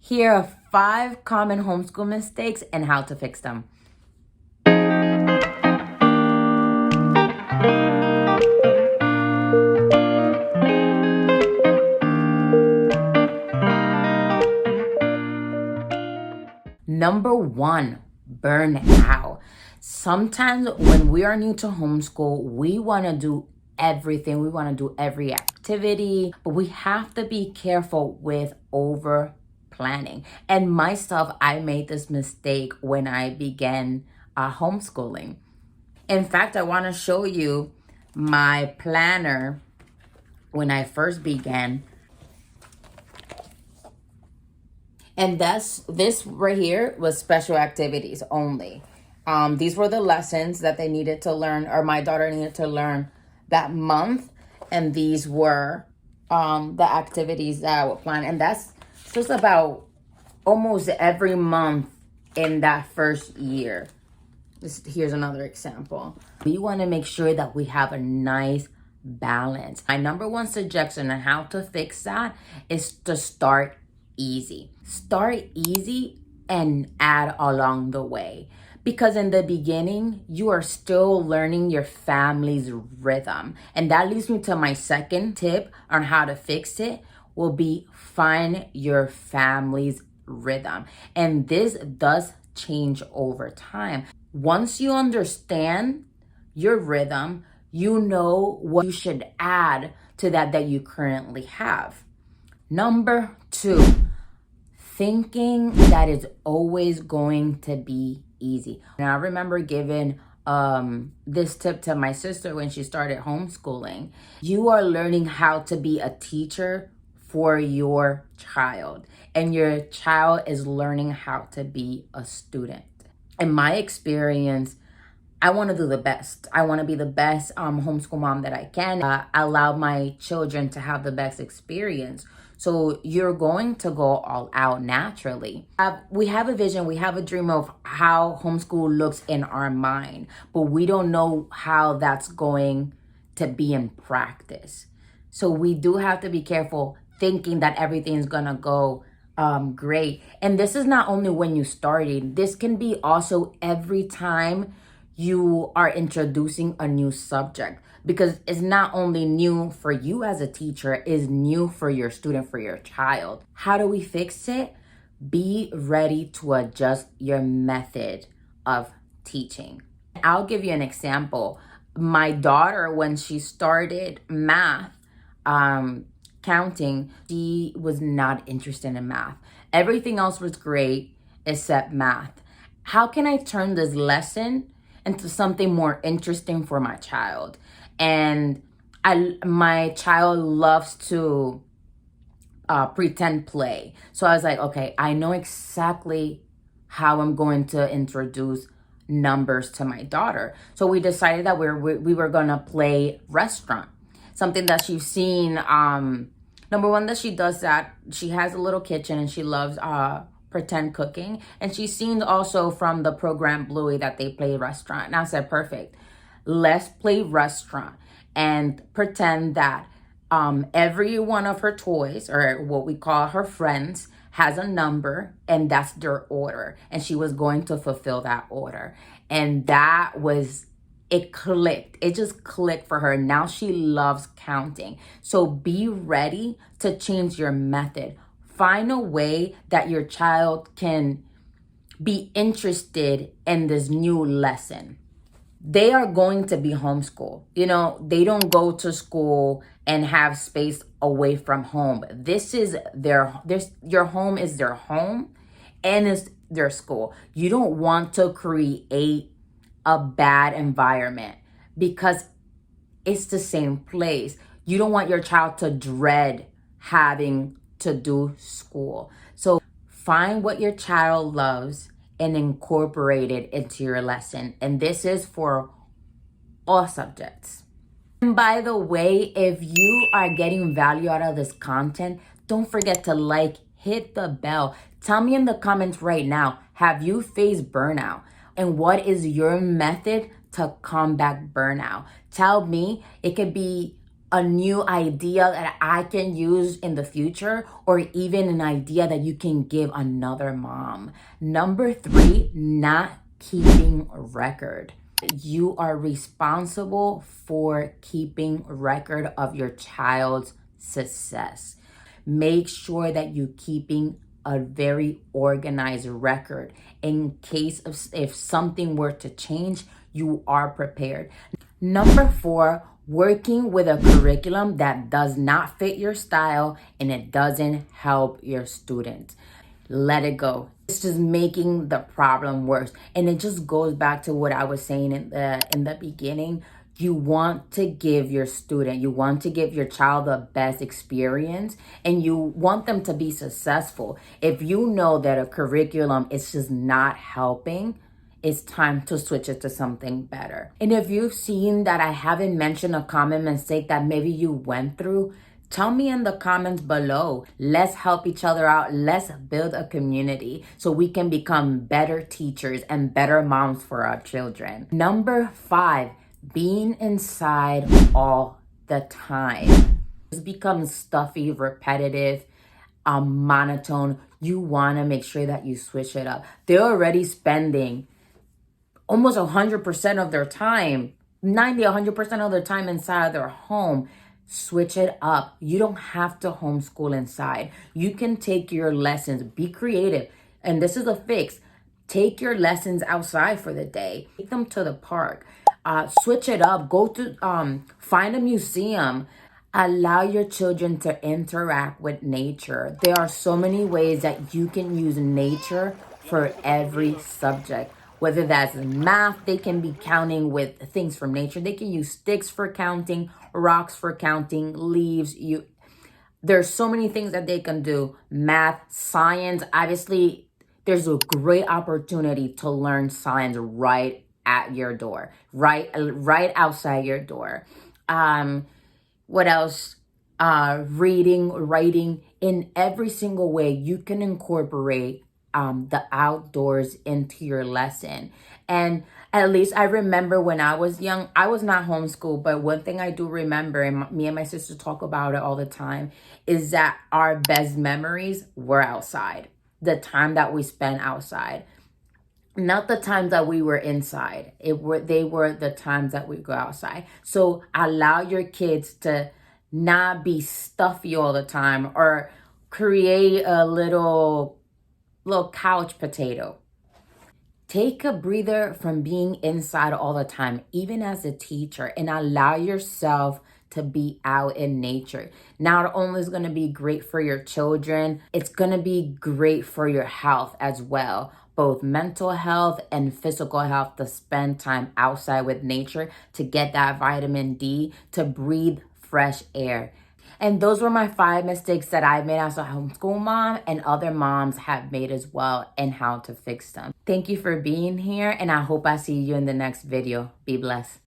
Here are 5 common homeschool mistakes and how to fix them. Number 1, burnout. Sometimes when we are new to homeschool, we want to do everything. We want to do every activity, but we have to be careful with over planning. And myself, I made this mistake when I began homeschooling. In fact, I want to show you my planner when I first began. And this right here was special activities only. These were the lessons that they needed to learn, or my daughter needed to learn that month. And these were the activities that I would plan. And that's just about almost every month in that first year. Here's another example. We want to make sure that we have a nice balance. My number 1 suggestion on how to fix that is to start easy. Start easy and add along the way. Because in the beginning, you are still learning your family's rhythm. And that leads me to my second tip on how to fix it will be find your family's rhythm. And this does change over time. Once you understand your rhythm, you know what you should add to that you currently have. Number 2, thinking that it's always going to be easy. And I remember giving this tip to my sister when she started homeschooling. You are learning how to be a teacher for your child, and your child is learning how to be a student. In my experience, I want to do the best. I want to be the best homeschool mom that I can. Allow my children to have the best experience. So you're going to go all out naturally. We have a vision, we have a dream of how homeschool looks in our mind, but we don't know how that's going to be in practice. So we do have to be careful thinking that everything's gonna go great. And this is not only when you started, this can be also every time you are introducing a new subject, because it's not only new for you as a teacher, it's new for your student, for your child. How do we fix it? Be ready to adjust your method of teaching. I'll give you an example. My daughter, when she started math, counting, she was not interested in math. Everything else was great except math. How can I turn this lesson into something more interesting for my child? And my child loves to pretend play. So I was like, okay, I know exactly how I'm going to introduce numbers to my daughter. So we decided that we were gonna play restaurant, something that she's seen. Number 1, that she does that. She has a little kitchen and she loves pretend cooking. And she's seen also from the program Bluey that they play restaurant. And I said, perfect. Let's play restaurant and pretend that every one of her toys, or what we call her friends, has a number, and that's their order. And she was going to fulfill that order. And that was, it clicked. It just clicked for her. Now she loves counting. So be ready to change your method. Find a way that your child can be interested in this new lesson. They are going to be homeschooled. You know, they don't go to school and have space away from home. This is your home is their home and it's their school. You don't want to create a bad environment because it's the same place. You don't want your child to dread having to do school. So find what your child loves and incorporate it into your lesson. And this is for all subjects. And by the way, if you are getting value out of this content, don't forget to like, hit the bell. Tell me in the comments right now, have you faced burnout? And what is your method to combat burnout? Tell me. It could be a new idea that I can use in the future, or even an idea that you can give another mom. Number 3, not keeping record. You are responsible for keeping record of your child's success. Make sure that you're keeping a very organized record in case of if something were to change, you are prepared. Number 4, working with a curriculum that does not fit your style and it doesn't help your students. Let it go. It's just making the problem worse. And it just goes back to what I was saying in the beginning. You want to give your student, you want to give your child the best experience, and you want them to be successful. If you know that a curriculum is just not helping, it's time to switch it to something better. And if you've seen that I haven't mentioned a common mistake that maybe you went through, tell me in the comments below. Let's help each other out. Let's build a community so we can become better teachers and better moms for our children. Number 5, being inside all the time. This becomes stuffy, repetitive, monotone. You want to make sure that you switch it up. They're already spending almost 100% of their time, 100% of their time inside their home. Switch it up. You don't have to homeschool inside. You can take your lessons, be creative. And this is a fix. Take your lessons outside for the day. Take them to the park. Switch it up. Go to find a museum. Allow your children to interact with nature. There are so many ways that you can use nature for every subject. Whether that's math, they can be counting with things from nature. They can use sticks for counting, rocks for counting, leaves. There's so many things that they can do. Math, science. Obviously, there's a great opportunity to learn science right at your door, right outside your door. What else? Reading, writing. In every single way, you can incorporate the outdoors into your lesson. And at least I remember when I was young, I was not homeschooled, but one thing I do remember, and me and my sister talk about it all the time, is that our best memories were outside. The time that we spent outside. Not the times that we were inside. They were the times that we go outside. So allow your kids to not be stuffy all the time, or create a little couch potato. Take a breather from being inside all the time, even as a teacher, and allow yourself to be out in nature. Not only is going to be great for your children, it's going to be great for your health as well. Both mental health and physical health, to spend time outside with nature, to get that vitamin D, to breathe fresh air. And those were my 5 mistakes that I made as a homeschool mom, and other moms have made as well, and how to fix them. Thank you for being here, and I hope I see you in the next video. Be blessed.